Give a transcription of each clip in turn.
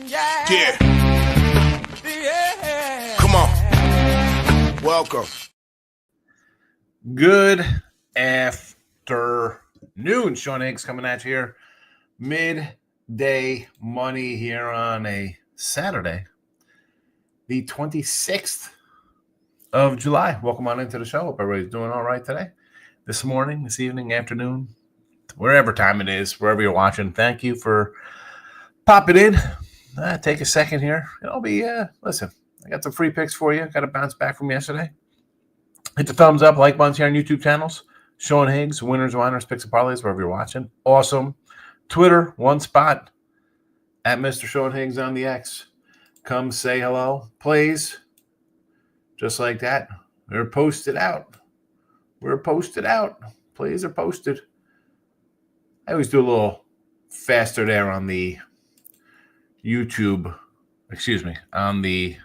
Yeah. Come on. Welcome. Good afternoon. Sean Higgs coming at you here. Midday money here on a Saturday, the 26th of July. Welcome on into the show. Hope everybody's doing all right today. This morning, this evening, afternoon, wherever time it is, wherever you're watching. Thank you for popping in. Take a second here. I'll be, listen, I got some free picks for you. Got to bounce back from yesterday. Hit the thumbs up, like buttons here on YouTube channels. Sean Higgs, winners, whiners, picks, and parlays, wherever you're watching. Awesome. Twitter, one spot, at Mr. Sean Higgs on the X. Come say hello. Plays, just like that. They're posted out. We're posted out. Plays are posted. I always do a little faster there on the YouTube, on the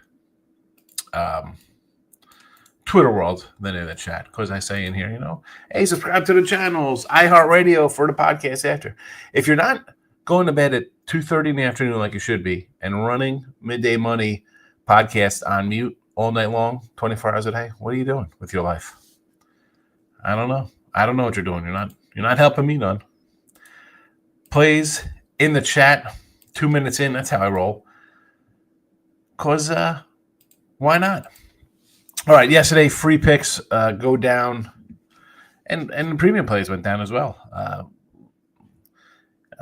Twitter world than in the chat, because I say in here, hey, subscribe to the channels, iHeartRadio for the podcast after. If you're not going to bed at 2:30 in the afternoon like you should be and running Midday Money podcast on mute all night long, 24 hours a day, what are you doing with your life? I don't know. I don't know what you're doing. You're not helping me none. Plays in the chat. 2 minutes in, that's how I roll. Because why not? All right, yesterday, free picks go down, and the premium plays went down as well.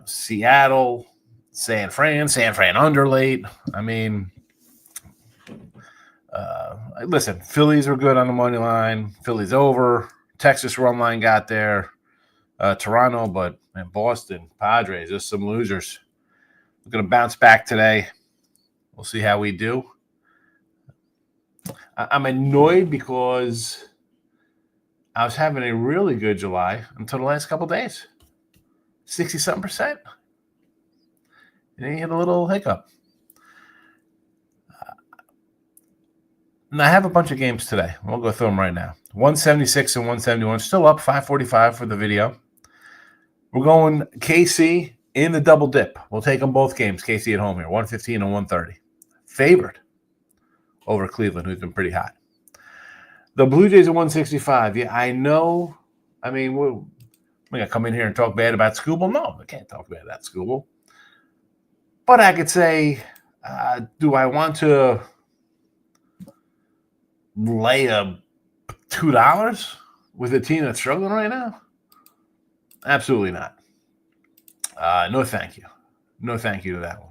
Seattle, San Fran under late. I mean, listen, Phillies were good on the money line. Phillies over. Texas run line got there. Toronto, but Boston, Padres, just some losers. We're going to bounce back today. We'll see how we do. I'm annoyed because I was having a really good July until the last couple of days. 60-something%. And then you hit a little hiccup. And I have a bunch of games today. We'll go through them right now. 176 and 171. Still up 545 for the video. We're going KC in the double dip. We'll take them both games. KC at home here. 115 and 130. Favored over Cleveland, who's been pretty hot. The Blue Jays at 165. Yeah, I know. I mean, we're going to come in here and talk bad about Skubal? No, I can't talk bad about Skubal. But I could say, do I want to lay a $2 with a team that's struggling right now? Absolutely not. No, thank you. No, thank you to that one.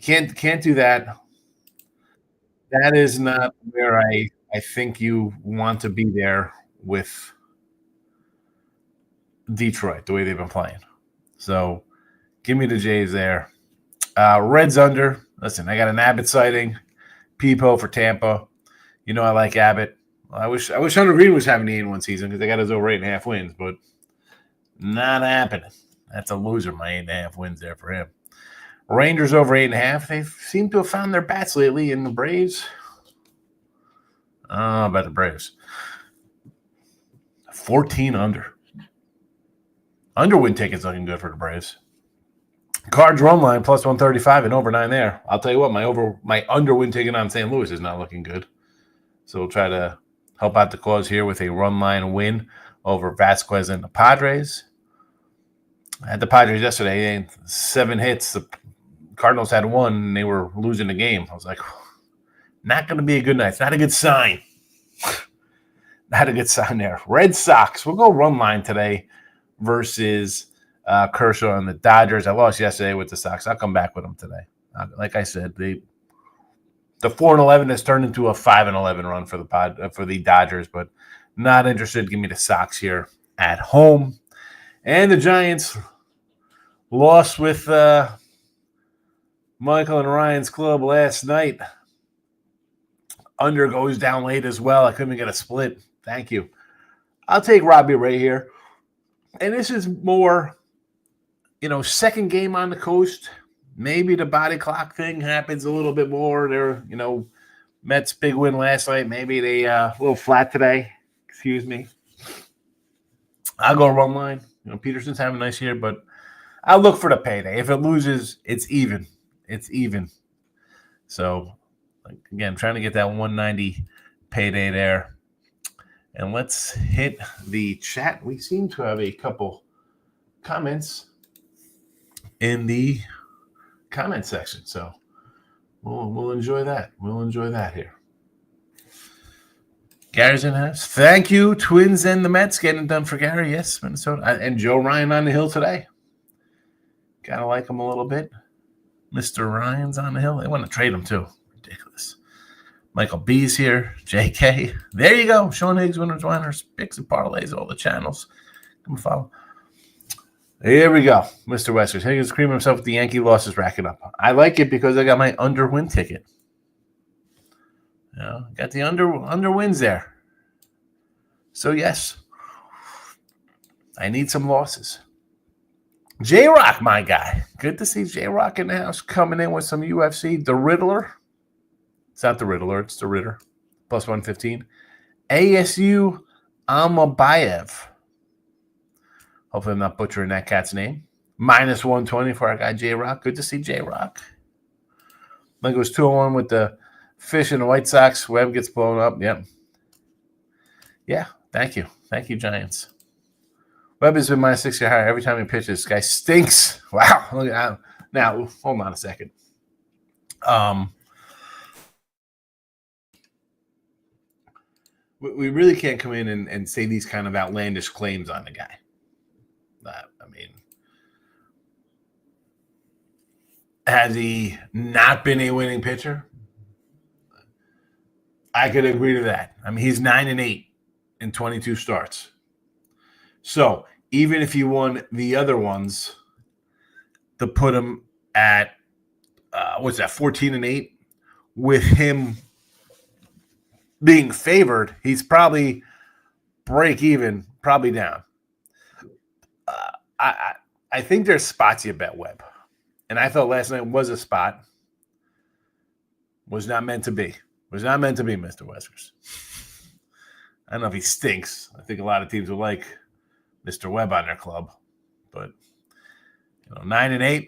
Can't do that. That is not where I think you want to be there with Detroit, the way they've been playing. So give me the Jays there. Reds under. Listen, I got an Abbott sighting. Peepo for Tampa. I like Abbott. I wish Hunter Green was having the 8-1 season because they got his over 8.5 wins, but not happening. That's a loser, my 8.5 wins there for him. Rangers over 8.5. They seem to have found their bats lately in the Braves. Oh, about the Braves. 14 under. Underwin tickets looking good for the Braves. Cards run line plus 135 and over 9 there. I'll tell you what, my underwin ticket on St. Louis is not looking good. So we'll try to help out the cause here with a run line win over Vasquez and the Padres. I had the Padres yesterday. 7 hits. The Cardinals had 1, and they were losing the game. I was like, not going to be a good night. It's not a good sign. Not a good sign there. Red Sox. We'll go run line today versus Kershaw and the Dodgers. I lost yesterday with the Sox. I'll come back with them today. Like I said, the 4-11 has turned into a 5-11 run for the Dodgers, but not interested. Give me the Sox here at home. And the Giants lost with Michael and Ryan's club last night. Under goes down late as well. I couldn't get a split. Thank you. I'll take Robbie Ray here. And this is more, second game on the coast. Maybe the body clock thing happens a little bit more. They're, Mets big win last night. Maybe they a little flat today. Excuse me. I'll go run line. Peterson's having a nice year, but I'll look for the payday. If it loses, it's even. It's even. So, again, trying to get that 190 payday there. And let's hit the chat. We seem to have a couple comments in the comment section. So we'll enjoy that. We'll enjoy that here. Gary's in the house. Thank you, Twins and the Mets. Getting it done for Gary. Yes, Minnesota. And Joe Ryan on the hill today. Gotta like him a little bit. Mr. Ryan's on the hill. They want to trade him too. Ridiculous. Michael B's here. JK. There you go. Sean Higgs, winners, whiners, picks and parlays, all the channels. Come follow. Here we go. Mr. Westers. Higgins creaming himself with the Yankee losses racking up. I like it because I got my under win ticket. Got the under wins there. So, yes. I need some losses. J-Rock, my guy. Good to see J-Rock in the house coming in with some UFC. The Riddler. It's not the Riddler. It's the Ritter. Plus 115. ASU Almabayev. Hopefully I'm not butchering that cat's name. Minus 120 for our guy J-Rock. Good to see J-Rock. I think it was 2-1 with the Fish and the White Sox. Webb gets blown up. Yep. Yeah, thank you. Thank you, Giants. Webb has been minus 60 or higher every time he pitches. This guy stinks. Wow. Look at that. Now, hold on a second. We really can't come in and say these kind of outlandish claims on the guy. Has he not been a winning pitcher? I could agree to that. He's 9-8 in 22 starts. So even if you won the other ones, to put him at 14-8, with him being favored, he's probably break even, probably down. I think there's spots you bet Webb. And I thought last night was a spot. Was not meant to be. Was not meant to be, Mr. Westers. I don't know if he stinks. I think a lot of teams would like Mr. Webb on their club. But, 9-8,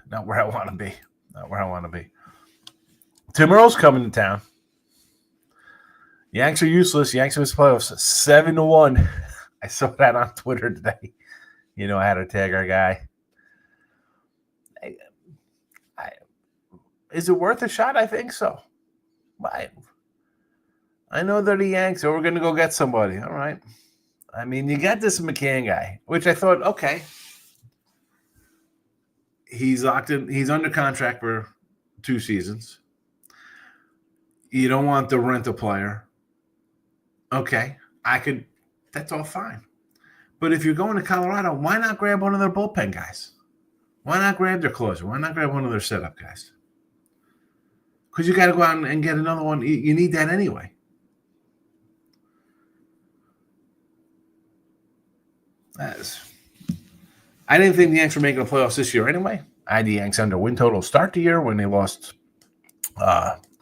not where I want to be. Not where I want to be. Tim Earl's coming to town. Yanks are useless. Yanks miss playoffs 7-1. I saw that on Twitter today. I had to tag our guy. Is it worth a shot? I think so. I know they're the Yanks, so we're going to go get somebody. All right. You got this McCann guy, which I thought, okay. He's locked in. He's under contract for 2 seasons. You don't want the rental player. Okay. That's all fine. But if you're going to Colorado, why not grab one of their bullpen guys? Why not grab their closer? Why not grab one of their setup guys? Because you got to go out and get another one. You need that anyway. I didn't think the Yanks were making the playoffs this year anyway. I had the Yanks under win total start the year when they lost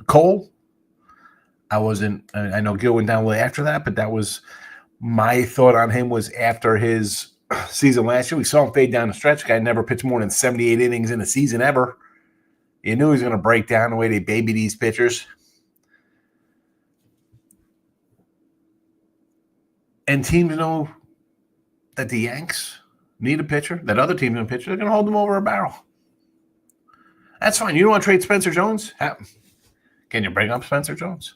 Cole. I know Gil went down way after that, but that was my thought on him was after his season last year. We saw him fade down the stretch. Guy never pitched more than 78 innings in a season ever. You knew he was going to break down the way they baby these pitchers. And teams know that the Yanks need a pitcher, that other teams need a pitcher. They're going to hold them over a barrel. That's fine. You don't want to trade Spencer Jones? Can you bring up Spencer Jones?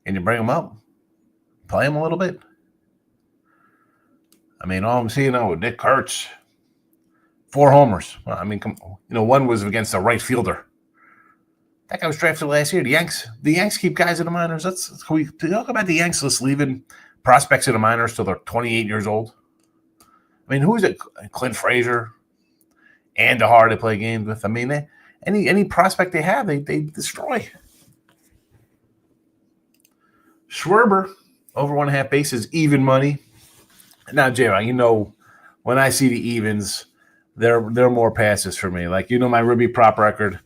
Can you bring him up? Play him a little bit? All I'm seeing now with Nick Kurtz, 4 homers. Well, one was against a right fielder. That guy was drafted last year. The Yanks keep guys in the minors. Can we talk about the Yanks just leaving prospects in the minors till they're 28 years old? Who is it? Clint Frazier and DeHart they play games with. Any prospect they have, they destroy. Schwerber, over 1.5 bases, even money. Now, J-Rock, when I see the evens, they're more passes for me. My Ruby prop record.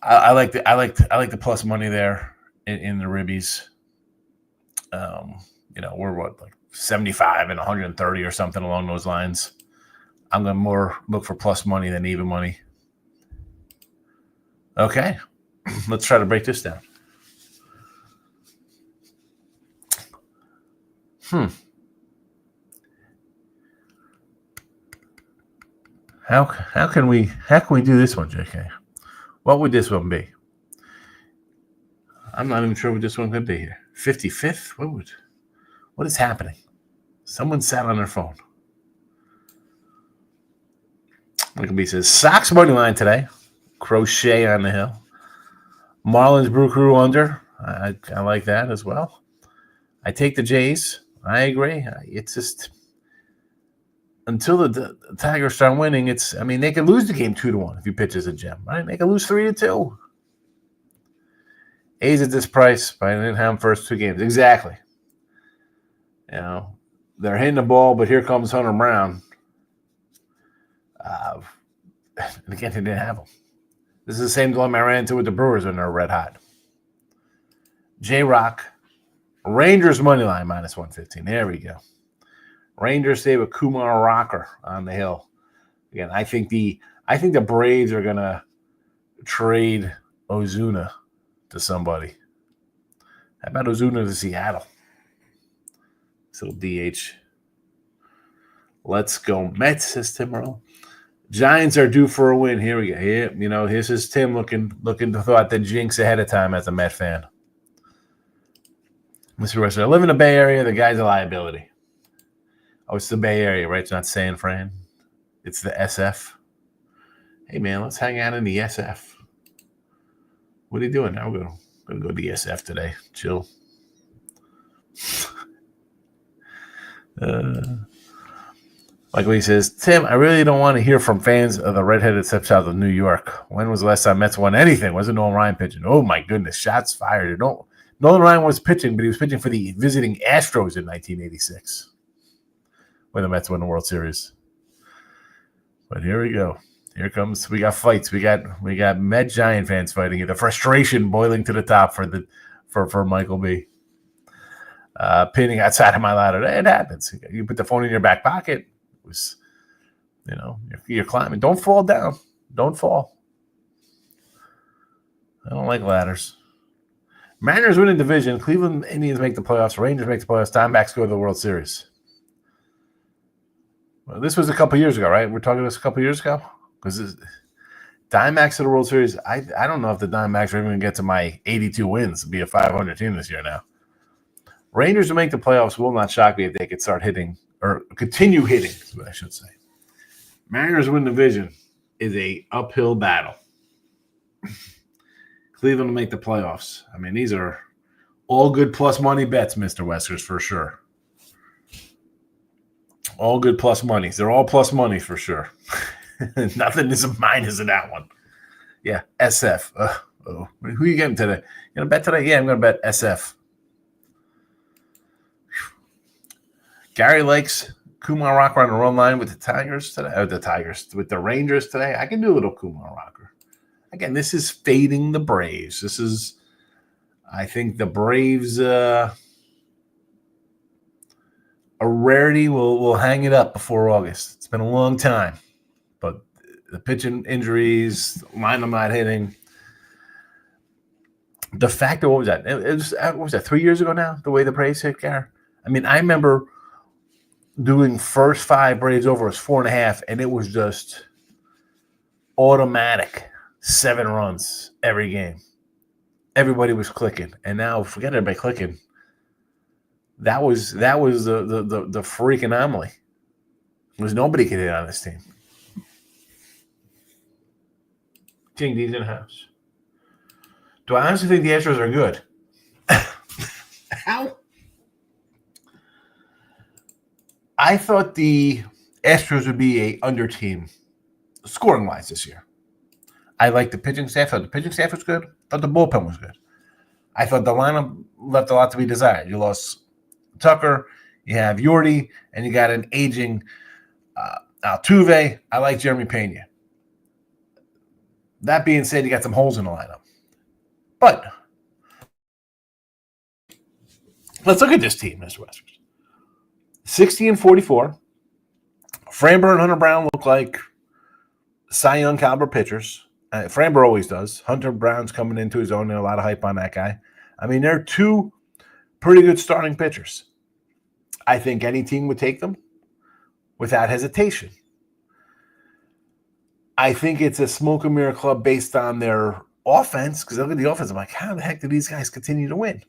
I like the plus money there in the Ribbies. We're 75 and 130 or something along those lines. I'm going to more look for plus money than even money. Okay, let's try to break this down. How can we do this one, JK? What would this one be? I'm not even sure what this one could be here. 55th? What is happening? Someone sat on their phone. Michael says, Sox money line today. Crochet on the hill. Marlins Brew Crew under. I like that as well. I take the Jays. I agree. It's just until the Tigers start winning, they could lose the game 2-1 if you pitch as a gem, right? They could lose 3-2. A's at this price, but I didn't have them first 2 games. Exactly. They're hitting the ball, but here comes Hunter Brown. And again, they didn't have him. This is the same dilemma I ran into with the Brewers when they're red hot. J-Rock, Rangers money line minus 115. There we go. Rangers stay with Kumar Rocker on the hill. Again, I think the Braves are gonna trade Ozuna to somebody. How about Ozuna to Seattle? So DH. Let's go Mets, says Tim Earl. Giants are due for a win. Here we go. Here, here's his Tim looking to throw out the jinx ahead of time as a Met fan. Mr. Wester, I live in the Bay Area. The guy's a liability. Oh, it's the Bay Area, right? It's not San Fran. It's the SF. Hey, man, let's hang out in the SF. What are you doing now? We're going to go to the SF today. Chill. Michael Lee says, Tim, I really don't want to hear from fans of the redheaded stepchild of New York. When was the last time Mets won anything? Wasn't Nolan Ryan pitching? Oh, my goodness. Shots fired. Nolan Ryan was pitching, but he was pitching for the visiting Astros in 1986 when the Mets won the World Series. But here we go. Here comes. We got fights. We got Met Giant fans fighting. The frustration boiling to the top for Michael B. Pinning outside of my ladder. It happens. You put the phone in your back pocket. It was, you're climbing. Don't fall down. Don't fall. I don't like ladders. Mariners win the division. Cleveland Indians make the playoffs. Rangers make the playoffs. Diamondbacks go to the World Series. Well, this was a couple years ago, right? We're talking this a couple years ago? Because Diamondbacks to the World Series, I don't know if the Diamondbacks are even going to get to my 82 wins to be a 500 team this year now. Rangers to make the playoffs will not shock me if they could start hitting or continue hitting, is what I should say. Mariners win the division is a uphill battle. Cleveland will make the playoffs. These are all good plus money bets, Mr. Weskers, for sure. All good plus money. They're all plus money for sure. Nothing is a minus in that one. Yeah, SF. Who are you getting today? You going to bet today? Yeah, I'm going to bet SF. Gary likes Kumar Rocker on the run line with the Tigers today. With the Rangers today. I can do a little Kumar Rocker. Again, this is fading the Braves. I think the Braves, a rarity. We'll hang it up before August. It's been a long time. But the pitching injuries, line them not hitting. The fact that, what was that? What was that, 3 years ago now, the way the Braves hit, Gary? I remember doing first 5 Braves over was 4.5, and it was just automatic 7 runs every game. Everybody was clicking, and now forget everybody clicking. That was the freak anomaly. There's nobody could hit on this team. King D's in the house. Do I honestly think the Astros are good? How? I thought the Astros would be a under team scoring-wise this year. I liked the pitching staff. I thought the pitching staff was good. I thought the bullpen was good. I thought the lineup left a lot to be desired. You lost Tucker, you have Yordi, and you got an aging Altuve. I like Jeremy Pena. That being said, you got some holes in the lineup. But let's look at this team, Mr. Westers. 60-44, Framber and Hunter Brown look like Cy Young caliber pitchers. Framber always does. Hunter Brown's coming into his own, and a lot of hype on that guy. I mean, they're two pretty good starting pitchers. I think any team would take them without hesitation. I think it's a smoke and mirror club based on their offense, because I look at the offense, I'm like, how the heck do these guys continue to win?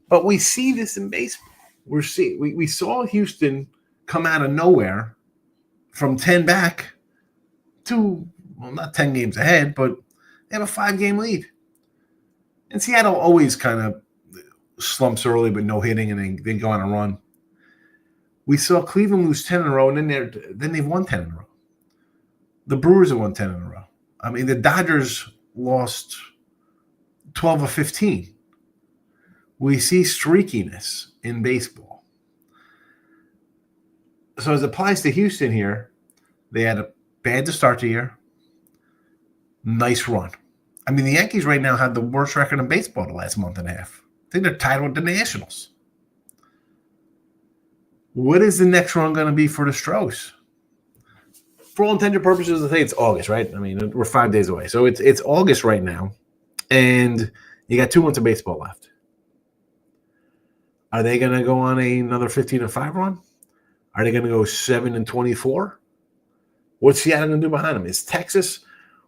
But we see this in baseball. We saw Houston come out of nowhere from 10 back to, well, not 10 games ahead, but they have a 5-game lead. And Seattle always kind of slumps early, but no hitting, and they go on a run. We saw Cleveland lose 10 in a row, and then they've won 10 in a row. The Brewers have won 10 in a row. I mean, the Dodgers lost 12 of 15. We see streakiness in baseball. So as it applies to Houston here, they had a bad to start the year. Nice run. I mean, the Yankees right now have the worst record in baseball the last month and a half. I think they're tied with the Nationals. What is the next run going to be for the Stros? For all intended purposes, I think it's August, right? I mean, we're 5 days away. So it's August right now, and you got 2 months of baseball left. Are they going to go on another 15-5 run? Are they going to go 7-24? What's Seattle going to do behind them?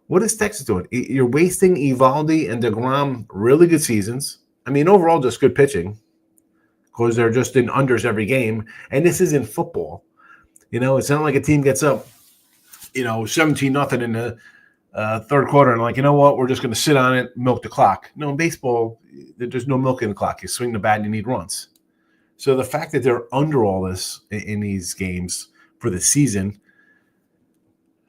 What is Texas doing? You're wasting Evaldi and DeGrom, really good seasons. I mean, overall, just good pitching, because they're just in unders every game. And this isn't football. You know, it's not like a team gets up, 17-0 in the third quarter and like, you know what, we're just going to sit on it, milk the clock. No, in baseball, there's no milking the clock. You swing the bat and you need runs. So the fact that they're under all this in these games for the season,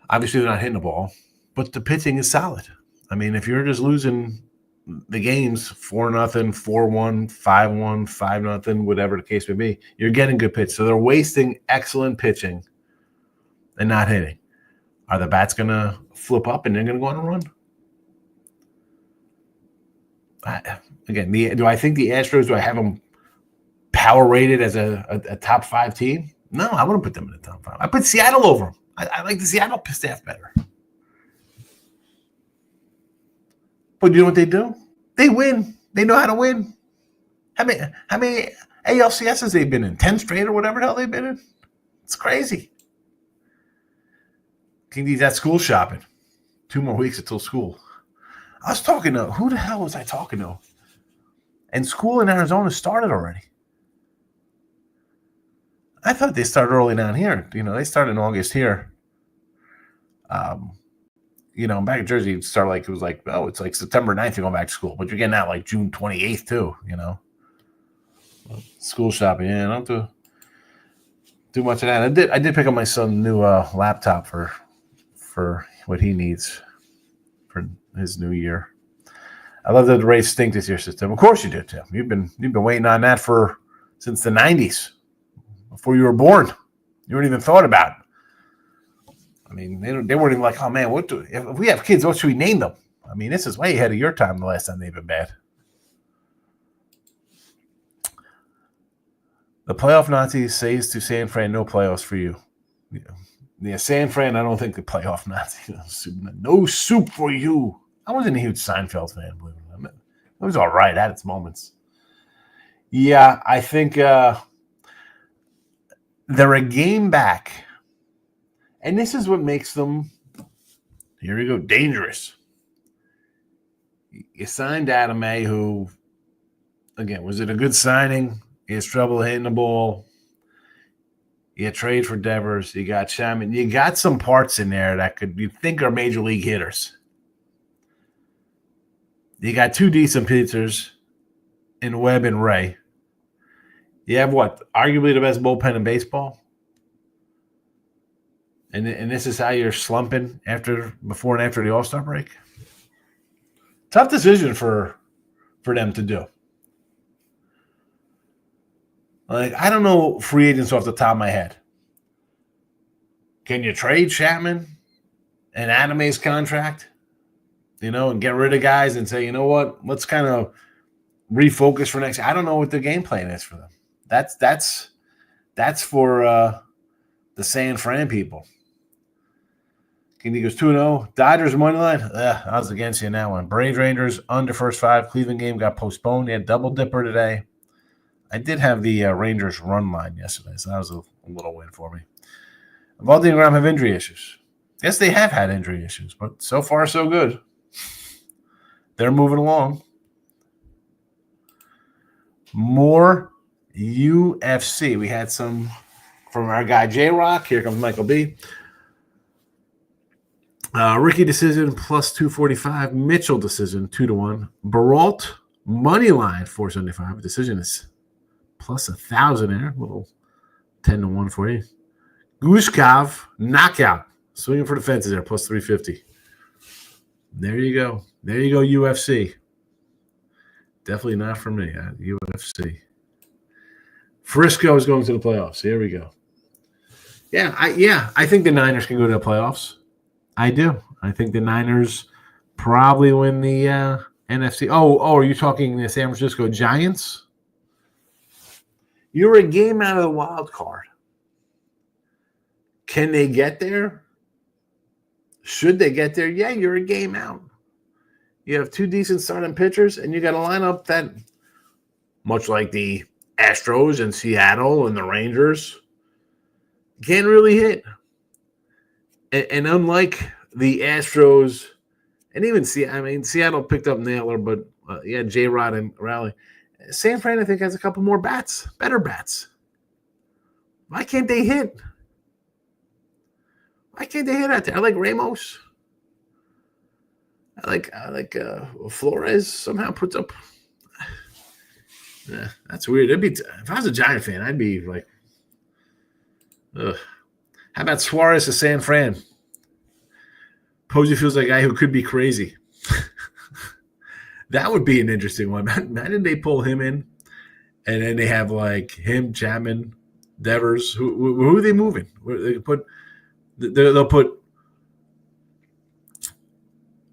obviously they're not hitting the ball, but the pitching is solid. I mean, if you're just losing the games 4-0, 4-1, 5-1, 5-0, whatever the case may be, you're getting good pitch. So they're wasting excellent pitching and not hitting. Are the bats going to flip up and they're going to go on a run? Do I think the Astros, do I have them power rated as a top 5 team? No, I wouldn't put them in the top 5. I put Seattle over them. I like the Seattle staff better. But you know what they do? They win. They know how to win. How many ALCSs they've been in? 10 straight or whatever the hell they've been in? It's crazy. Can you do that school shopping? 2 more weeks until school. I was talking to, who the hell was I talking to? And school in Arizona started already. I thought they started early down here. They started in August here. Back in Jersey, it was like September 9th you're going back to school. But you're getting out like June 28th too, School shopping, I don't do much of that. I did pick up my son a new laptop for what he needs for his new year. I love that the Rays stink this year, system. Of course you do, Tim. You've been waiting on that since the 90s, before you were born. You weren't even thought about it. I mean, they weren't even like, oh man, if we have kids, what should we name them? I mean, this is way ahead of your time. The last time they've been bad. The playoff Nazis says to San Fran, no playoffs for you. Yeah, San Fran, I don't think the playoff Nazis. No soup for you. I wasn't a huge Seinfeld fan, believe it or not. It was all right at its moments. Yeah, I think they're a game back. And this is what makes them, here we go, dangerous. You signed Adam A, who, again, was it a good signing? He has trouble hitting the ball. You trade for Devers. You got Shaman. You got some parts in there that you think are major league hitters. You got 2 decent pitchers in Webb and Ray. You have what? Arguably the best bullpen in baseball. And this is how you're slumping before and after the All-Star break. Tough decision for them to do. Like, I don't know free agents off the top of my head. Can you trade Chapman and Adame's contract? And get rid of guys and say, you know what? Let's kind of refocus for next year. I don't know what the game plan is for them. That's for the the San Fran people. He goes 2-0. Dodgers money line. I was against you in that one. Braves Rangers under first 5. Cleveland game got postponed. They had double dipper today. I did have the Rangers run line yesterday, so that was a little win for me. Valdi and Ram have injury issues. Yes, they have had injury issues, but so far so good. They're moving along. More UFC. We had some from our guy J-Rock. Here comes Michael B. Ricky decision plus 245. Mitchell decision 2-1. Baralt money line 475. Decision is plus 1,000 there. A little 10-1 for you. Gushkov knockout. Swinging for the fences there plus 350. There you go. There you go, UFC. Definitely not for me. UFC. Frisco is going to the playoffs. Here we go. I think the Niners can go to the playoffs. I do. I think the Niners probably win the NFC. Oh, are you talking the San Francisco Giants? You're a game out of the wild card. Can they get there? Should they get there? Yeah, you're a game out. You have 2 decent starting pitchers, and you got a lineup that, much like the Astros and Seattle and the Rangers, can't really hit. And unlike the Astros, and even Seattle picked up Naylor, but J-Rod and Raleigh. San Fran, I think, has a couple more bats, better bats. Why can't they hit? Why can't they hit out there? I like Ramos. I like Flores somehow puts up. Yeah, that's weird. If I was a Giant fan, I'd be like, ugh. How about Suarez to San Fran? Posey feels like a guy who could be crazy. That would be an interesting one. Imagine they pull him in, and then they have like him, Chapman, Devers. Who are they moving? They'll put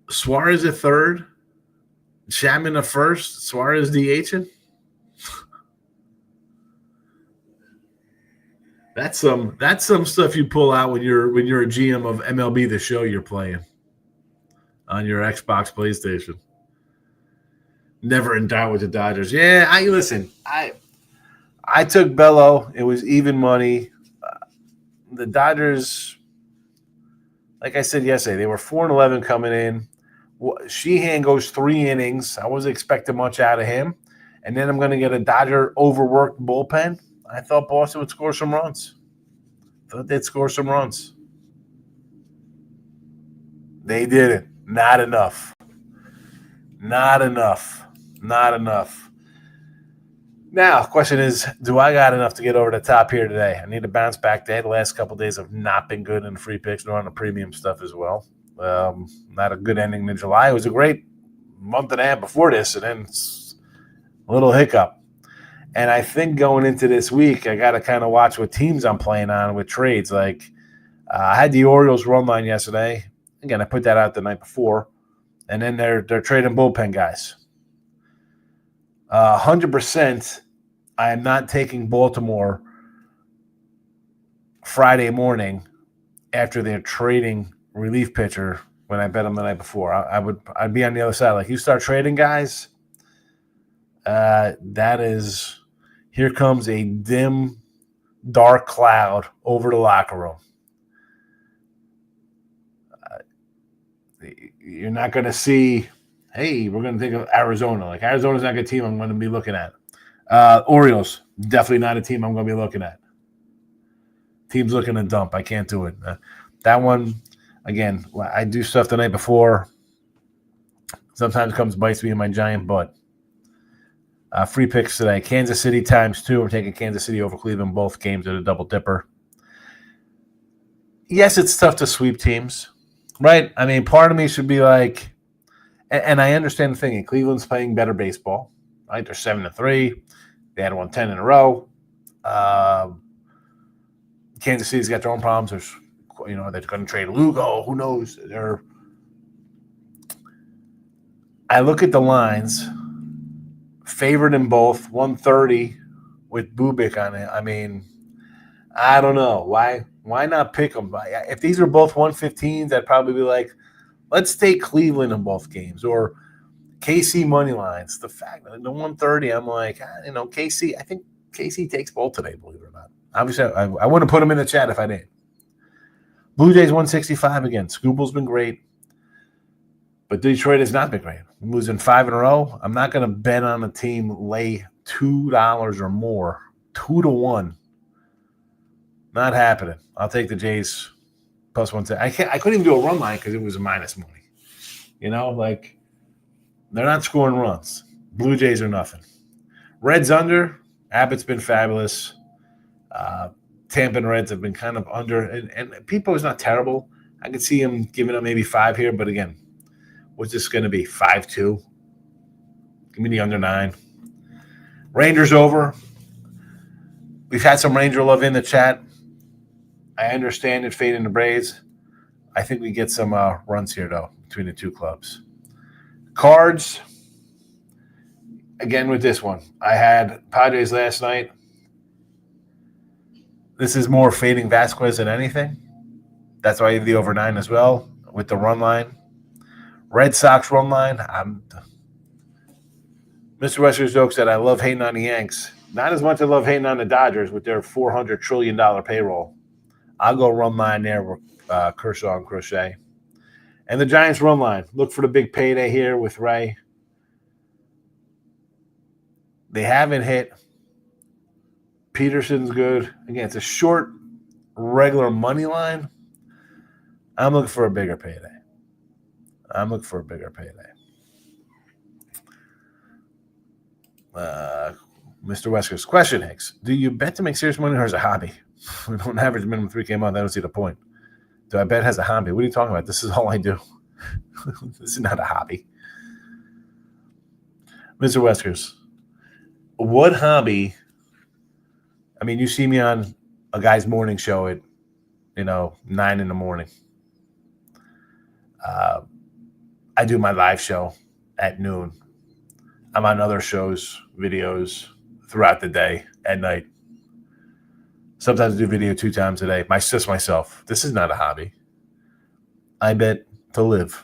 Suarez at third, Chapman at first, Suarez DHing. That's some stuff you pull out when you're a GM of MLB The Show you're playing on your Xbox, PlayStation. Never in doubt with the Dodgers. Yeah, I took Bello. It was even money. The Dodgers, like I said yesterday, they were 4-11 coming in. Sheehan goes 3 innings. I wasn't expecting much out of him. And then I'm going to get a Dodger overworked bullpen. I thought Boston would score some runs. Thought they'd score some runs. They didn't. Not enough. Not enough. Not enough. Now, the question is, do I got enough to get over the top here today? I need to bounce back today. The last couple of days have not been good in the free picks, nor on the premium stuff as well. Not a good ending to July. It was a great month and a half before this, and then a little hiccup. And I think going into this week, I got to kind of watch what teams I'm playing on with trades. Like I had the Orioles run line yesterday. Again, I put that out the night before. And then they're trading bullpen guys. 100%, I am not taking Baltimore Friday morning after they're trading relief pitcher when I bet them the night before. I'd be on the other side. Like, you start trading guys, that is, here comes a dim, dark cloud over the locker room. You're not going to see, hey, we're going to think of Arizona. Like, Arizona's not a good team I'm going to be looking at. Orioles, definitely not a team I'm going to be looking at. Team's looking to dump. I can't do it. That one, again, I do stuff the night before. Sometimes comes bites me in my giant butt. Free picks today. Kansas City ×2. We're taking Kansas City over Cleveland. Both games at a double dipper. Yes, it's tough to sweep teams, right? I mean, part of me should be like, and I understand the thing. Cleveland's playing better baseball, right? They're 7-3. They had won 10 in a row. Kansas City's got their own problems. There's, they're going to trade Lugo. Who knows? I look at the lines. Favored in both, 130 with Bubik on it. I mean, I don't know. Why Why not pick them? If these were both 115s, I'd probably be like, let's take Cleveland in both games or KC money lines. The fact that the 130, I'm like, KC. I think KC takes both today, believe it or not. Obviously, I wouldn't put them in the chat if I didn't. Blue Jays 165 again. Scooble's been great, but Detroit has not been great. I'm losing 5 in a row. I'm not going to bet on a team lay $2 or more, 2-1. Not happening. I'll take the Jays plus 110. I couldn't even do a run line because it was a minus money. They're not scoring runs. Blue Jays are nothing. Reds under. Abbott's been fabulous. Tampa and Reds have been kind of under. And People is not terrible. I could see him giving up maybe 5 here. But again, what's this going to be? 5-2? Give me the under 9. Rangers over. We've had some Ranger love in the chat. I understand it fading the Braves. I think we get some runs here, though, between the two clubs. Cards, again with this one. I had Padres last night. This is more fading Vasquez than anything. That's why I have the over 9 as well with the run line. Red Sox run line. Mr. Wester's joke said I love hating on the Yanks. Not as much as I love hating on the Dodgers with their $400 trillion payroll. I'll go run line there with Kershaw and Crochet. And the Giants run line. Look for the big payday here with Ray. They haven't hit. Peterson's good. Again, it's a short, regular money line. I'm looking for a bigger payday. Mr. Wesker's question, Higgs. Do you bet to make serious money or as a hobby? We don't average minimum 3K a month. I don't see the point. Do I bet as a hobby? What are you talking about? This is all I do. This is not a hobby. Mr. Weskers, what hobby? I mean, you see me on a guy's morning show at, 9 in the morning. I do my live show at noon. I'm on other shows, videos throughout the day, at night. Sometimes I do video 2 times a day. Just myself. This is not a hobby. I bet to live.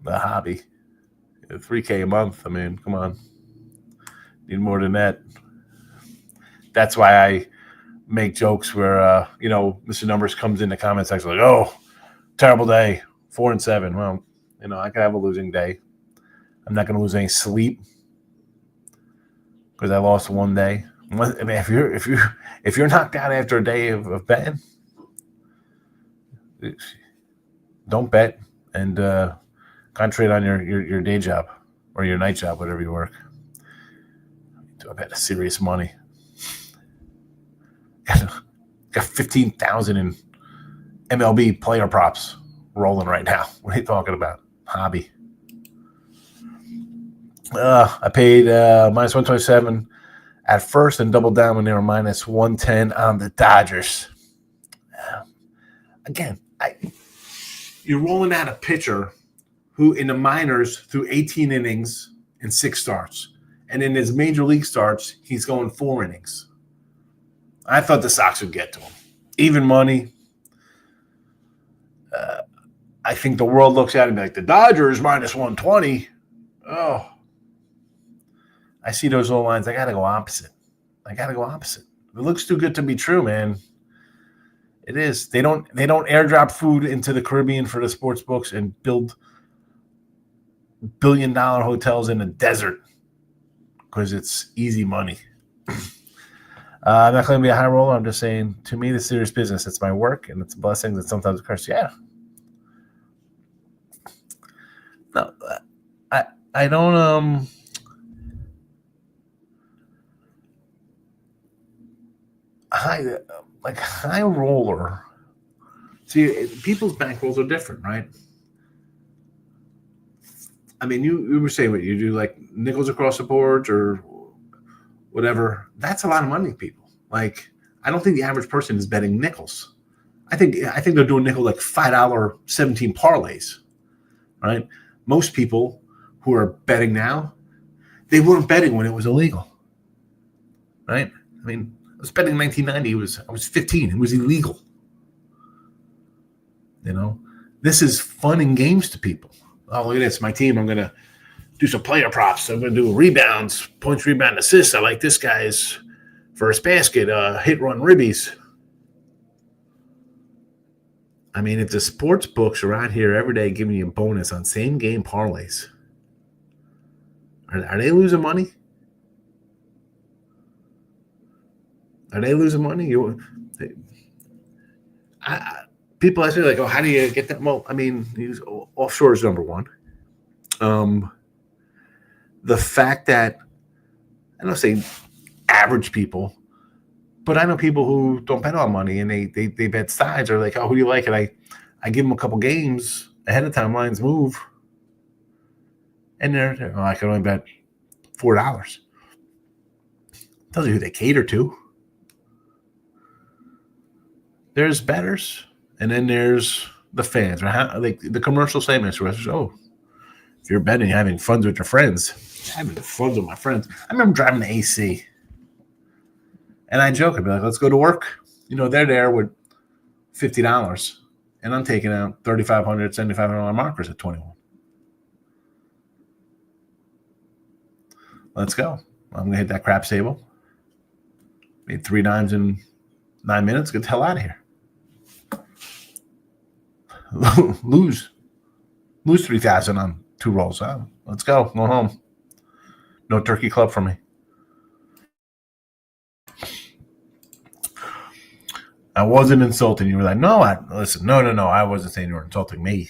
A hobby. 3K a month. I mean, come on. Need more than that. That's why I make jokes where, Mr. Numbers comes in the comment section like, oh, terrible day, 4-7. Well, I could have a losing day. I'm not going to lose any sleep because I lost one day. I mean, if you're knocked out after a day of betting, don't bet and concentrate on your day job or your night job, whatever you work. I bet serious money. Got 15,000 in MLB player props rolling right now. What are you talking about? Hobby. I paid minus 127 at first and doubled down when they were minus 110 on the Dodgers. Again, you're rolling out a pitcher who in the minors threw 18 innings and 6 starts. And in his major league starts, he's going 4 innings. I thought the Sox would get to him. Even money. I think the world looks at it and be like, the Dodgers minus 120. Oh. I see those little lines. I got to go opposite. It looks too good to be true, man. It is. They don't airdrop food into the Caribbean for the sports books and build billion-dollar hotels in the desert because it's easy money. I'm not going to be a high roller. I'm just saying, to me, it's serious business. It's my work, and it's a blessing that sometimes a curse. Yeah. No, I don't. High roller. See, people's bankrolls are different, right? I mean, you were saying what you do, like nickels across the boards or whatever. That's a lot of money, people. Like, I don't think the average person is betting nickels. I think they're doing nickel like $5 17 parlays, right? Most people who are betting now, they weren't betting when it was illegal, right? I mean, was betting 1990. I was 15. It was illegal. This is fun and games to people. Oh, look at this. My team, I'm going to do some player props. I'm going to do rebounds, points, rebound, assists. I like this guy's first basket, hit, run, ribbies. I mean, if the sports books are out here every day giving you a bonus on same game parlays, are they losing money? Are they losing money? People ask me, like, oh, how do you get that? Well, I mean, offshore is number one. The fact that, I don't say average people, but I know people who don't bet on money and they bet sides, or like, oh, who do you like? And I give them a couple games ahead of time, lines move, and they're I can only bet $4. Tells you who they cater to. There's bettors, and then there's the fans. Like the commercial statements where it's, oh, if you're betting, having fun with your friends, having fun with my friends. I remember driving the AC, and I joke, I'd be like, let's go to work. They're there with $50, and I'm taking out $3,500, $7,500 markers at 21. Let's go. I'm going to hit that craps table. Made 3 dimes in 9 minutes. Get the hell out of here. lose 3,000 on 2 rolls. Let's go. Go home. No turkey club for me. I wasn't insulting you. Were like, no. Listen. No. I wasn't saying you were insulting me.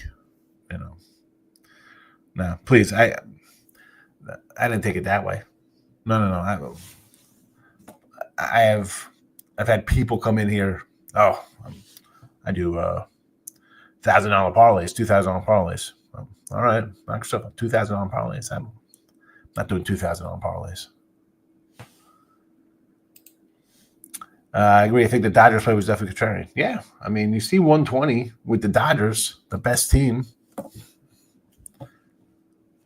No, please. I didn't take it that way. No. I've had people come in here. Oh, I do $1,000 parlays, $2,000 parlays. All right, knock yourself out. $2,000 parlays. I'm not doing $2,000 parlays. I agree. I think the Dodgers play was definitely contrarian. Yeah, I mean, you see 120 with the Dodgers, the best team.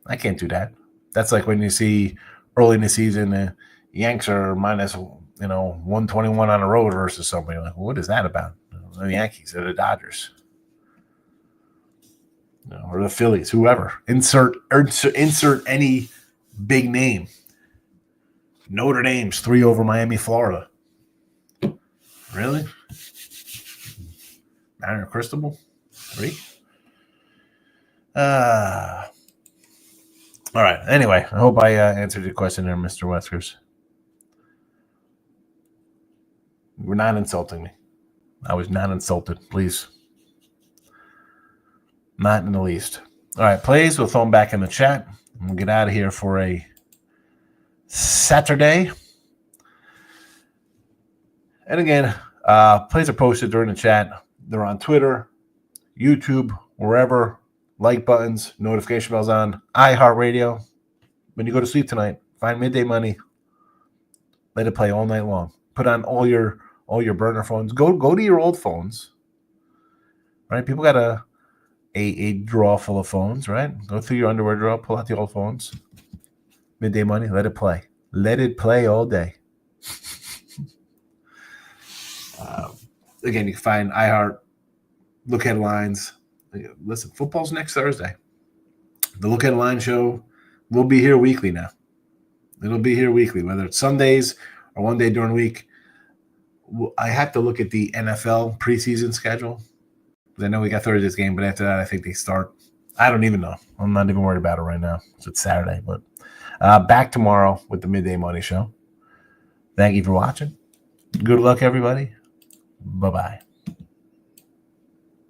I can't do that. That's like when you see early in the season, the Yanks are minus 121 on the road versus somebody. Like, what is that about? The Yankees or the Dodgers, or the Phillies, whoever. Insert any big name. Notre Dame's 3 over Miami, Florida. Really? Mariner Cristobal? 3? All right. Anyway, I hope I answered your question there, Mr. Weskers. You were not insulting me. I was not insulted, please. Not in the least. All right, plays. We'll throw them back in the chat. We'll get out of here for a Saturday. And again, plays are posted during the chat. They're on Twitter, YouTube, wherever. Like buttons, notification bells on. iHeartRadio. When you go to sleep tonight, find Midday Money. Let it play all night long. Put on all your burner phones. Go to your old phones. Right? People got a drawer full of phones, right? Go through your underwear drawer, pull out the old phones. Midday Money, let it play. Let it play all day. Again, you can find iHeart, Look Headlines. Listen, football's next Thursday. The Look Headline show will be here weekly now. It'll be here weekly, whether it's Sundays or one day during the week. I have to look at the NFL preseason schedule. I know we got Thursday's game, but after that, I think they start. I don't even know. I'm not even worried about it right now. So it's Saturday, but back tomorrow with the Midday Money Show. Thank you for watching. Good luck, everybody. Bye-bye.